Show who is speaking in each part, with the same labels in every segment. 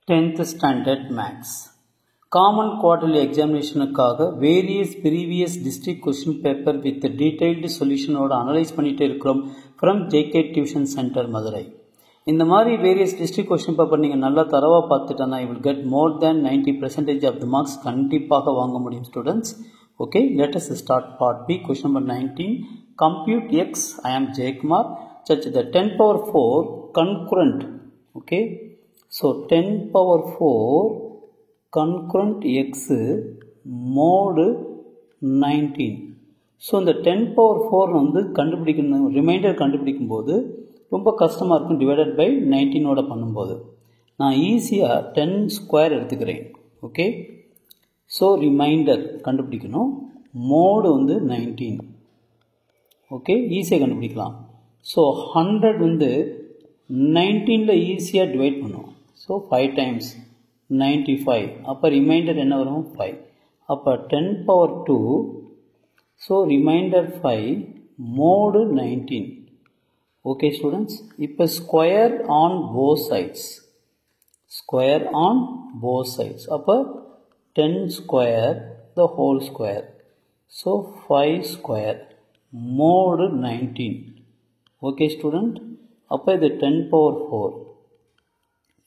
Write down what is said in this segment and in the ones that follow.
Speaker 1: 10th Standard Maths Common Quarterly Examinationக்காக various previous district question paper with detailed solution ஓட analyse பண்ணிட்டே இருக்கிறோம் from JK Tuition Center Madurai. இந்த மாதிரி various district question paper நீங்கள் நல்லா தரவா பார்த்துட்டனா you will get more than 90% of the marks கண்டிப்பாக வாங்க முடியும் students. Okay, let us start part B. Question number 19. Compute x. I am J Kumar. Such that 10 power 4 concurrent. Okay. So 10 power 4 concurrent x mod 19. So இந்த 10 power 4 வந்து கண்டுபிடிக்கணும் reminder கண்டுபிடிக்கும் போது ரொம்ப கஷ்டமாக இருக்கும் டிவைடட் பை 19ஓட பண்ணும்போது. நான் ஈஸியாக 10 ஸ்கொயர் எடுத்துக்கிறேன். ஓகே, ஸோ ரிமைண்டர் கண்டுபிடிக்கணும். மோடு வந்து 19. ஓகே, ஈஸியாக கண்டுபிடிக்கலாம். ஸோ 100 வந்து 19ல் ஈஸியாக டிவைட் பண்ணும். So 5 times 95. அப்போ ரிமைண்டர் என்ன வரும்? 5. அப்போ 10 power 2. So reminder 5 mod 19. Okay students, இப்போ square on both sides. Square on both sides. அப்போ 10 square the whole square. So 5 square mod 19. Okay student, அப்போ இது 10 power 4,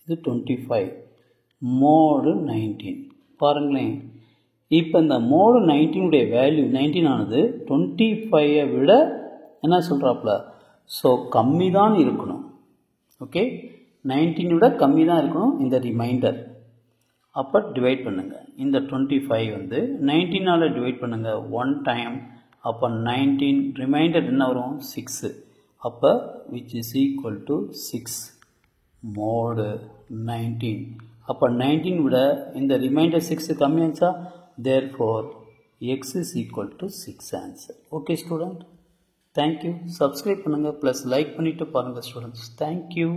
Speaker 1: இது 25 mod 19. பாருங்களேன், இப்போ இந்த மோடு 19 உடைய வேல்யூ 19 ஆனது 25 விட என்ன சொல்கிறாப்புல? ஸோ கம்மி தான் இருக்கணும். ஓகே, 19 விட கம்மி தான் இருக்கணும் இந்த ரிமைண்டர். அப்போ டிவைட் பண்ணுங்கள். இந்த 25 வந்து 19ஆல் டிவைட் பண்ணுங்கள் 1 டைம். அப்போ 19 ரிமைண்டர் என்ன வரும்? 6. அப்போ which is equal to 6 mod 19. அப்போ 19 விட இந்த ரிமைண்டர் 6 கம்மியாச்சா? therefore x is equal to 6 answer. Okay student, thank you. Subscribe பண்ணுங்கள் ப்ளஸ் லைக் பண்ணிவிட்டு பாருங்கள் ஸ்டூடெண்ட்ஸ். தேங்க்யூ.